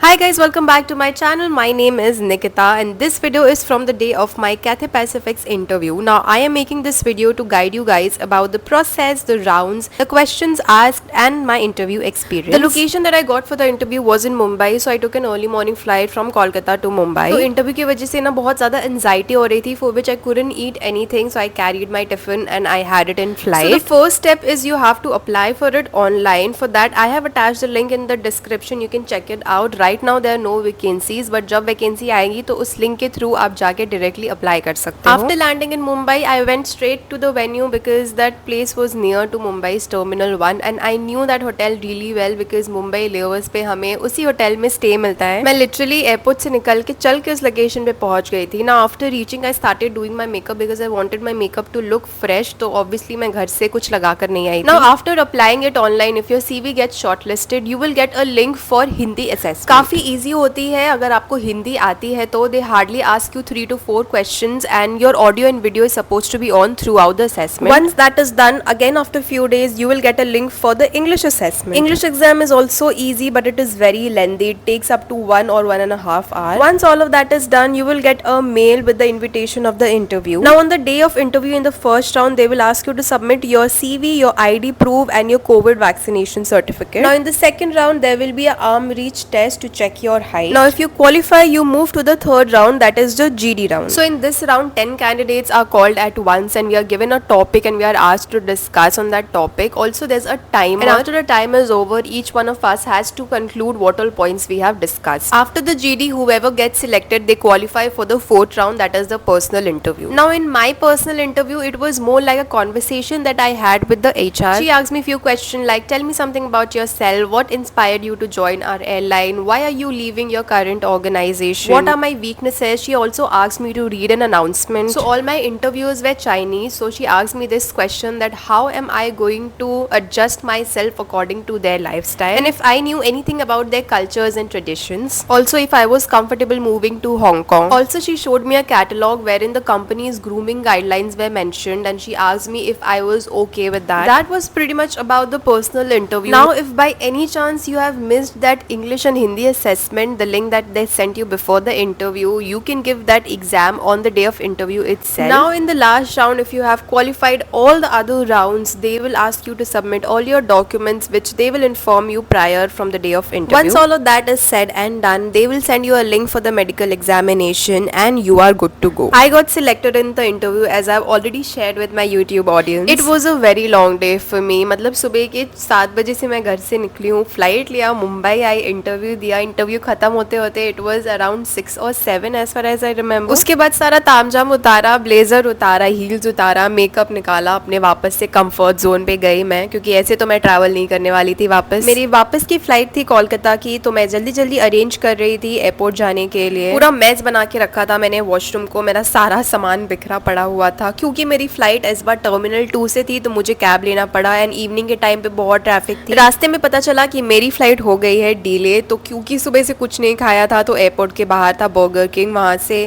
Hi guys, welcome back to my channel. My name is Nikita and this video is from the day of my Cathay Pacific's interview. Now I am making this video to guide you guys about the process, the rounds, the questions asked and my interview experience. The location that I got for the interview was in Mumbai, so I took an early morning flight from Kolkata to Mumbai. तो interview की वजह से ना बहुत ज़्यादा anxiety हो रही थी, for which I couldn't eat anything, so I carried my tiffin and I had it in flight. So the first step is you have to apply for it online. For that I have attached the link in the description. You can check it out. Right now there are no vacancies, but जब vacancy आएगी तो उस link के through आप जाके directly apply कर सकते हो. After landing in Mumbai, I went straight to the venue because that place was near to Mumbai's Terminal 1 and I knew that hotel really well because Mumbai layovers पे हमें उसी hotel में stay मिलता है. मैं literally airport से निकल के चल के उस location पे पहुंच गई थी. Now after reaching I started doing my makeup because I wanted my makeup to look fresh. तो obviously मैं घर से कुछ लगा कर नहीं आई थी. Now after applying it online, if your CV gets shortlisted, you will get a link for Hindi assessment. काफी इजी होती है. अगर आपको हिंदी आती है तो दे hardly ask you 3 to 4 questions and your audio and video is supposed to be on throughout the assessment. Once that is done, again after few days you will get a link for the English assessment. English exam is also easy but it is very lengthy. It takes up to 1 or 1.5 hours. Once all of that is done, you will get a mail with the invitation of the interview. Now on the day of interview in the first round, they will ask you to submit your CV, your ID proof and your COVID vaccination certificate. Now in the second round, there will be a arm reach test to check your height. Now if you qualify, you move to the third round, that is the GD round. So in this round 10 candidates are called at once and we are given a topic and we are asked to discuss on that topic. Also there's a timer and after the time is over, each one of us has to conclude what all points we have discussed. After the GD, whoever gets selected, they qualify for the fourth round, that is the personal interview. Now in my personal interview, it was more like a conversation that I had with the HR. She asked me few questions like, tell me something about yourself, what inspired you to join our airline, why are you leaving your current organization, what are my weaknesses. She also asked me to read an announcement. So all my interviews were Chinese, so she asked me this question that how am I going to adjust myself according to their lifestyle and if I knew anything about their cultures and traditions. Also if I was comfortable moving to Hong Kong. Also she showed me a catalog wherein the company's grooming guidelines were mentioned and she asked me if I was okay with that. That was pretty much about the personal interview. Now if by any chance you have missed that English and Hindi assessment, the link that they sent you before the interview, you can give that exam on the day of interview itself. Now in the last round, if you have qualified all the other rounds, they will ask you to submit all your documents which they will inform you prior from the day of interview. Once all of that is said and done, they will send you a link for the medical examination and you are good to go. I got selected in the interview as I've already shared with my YouTube audience. It was a very long day for me. मतलब सुबह के 7 बजे से मैं घर से निकली हूँ, फ्लाइट लिया, मुंबई आई, इंटरव्यू दिया, इंटरव्यू खत्म होते होते it was around 6 or 7 as far as I remember. उसके बाद सारा तामझाम उतारा, ब्लेजर उतारा, हील्स उतारा, मेकअप निकाला, अपने वापस से कंफर्ट जोन पे गई मैं, क्योंकि ऐसे तो मैं ट्रैवल नहीं करने वाली थी वापस. मेरी वापस की फ्लाइट थी कोलकाता की, तो मैं जल्दी जल्दी अरेंज कर रही थी एयरपोर्ट जाने के लिए. पूरा मैच बना के रखा था मैंने वॉशरूम को, मेरा सारा सामान बिखरा पड़ा हुआ था क्योंकि मेरी फ्लाइट इस बार टर्मिनल 2 से थी तो मुझे कैब लेना पड़ा एंड इवनिंग के टाइम पे बहुत ट्रैफिक थी. रास्ते में पता चला कि मेरी फ्लाइट हो गई है डिले, तो क्योंकि सुबह से कुछ नहीं खाया था तो एयरपोर्ट के बाहर था बर्गर किंग, वहाँ से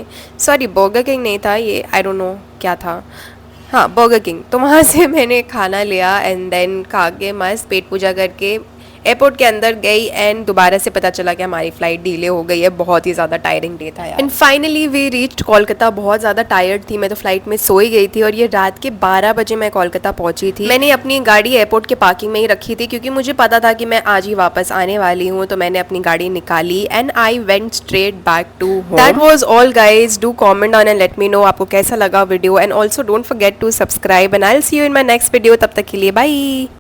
सॉरी बर्गर किंग नहीं था ये, आई डोंट नो क्या था, हाँ बर्गर किंग. तो वहाँ से मैंने खाना लिया एंड देन खा के मस्त पेट पूजा करके एयरपोर्ट के अंदर गई एंड दोबारा से पता चला कि हमारी फ्लाइट डिले हो गई है. बहुत ही ज़्यादा टायरिंग डे था यार. And finally we reached Kolkata. बहुत ज़्यादा टायर्ड थी मैं, तो फ्लाइट में सोई गई थी और ये रात के 12 बजे मैं कोलकाता पहुंची थी. मैंने अपनी गाड़ी एयरपोर्ट के पार्किंग में ही रखी थी क्योंकि मुझे पता था कि मैं आज ही वापस आने वाली हूँ, तो मैंने अपनी गाड़ी निकाली and I went straight back to home. That was all guys. Do comment on and let me know आपको कैसा लगा video and also don't forget to subscribe and I will see you in my next video. तब तक के लिए bye.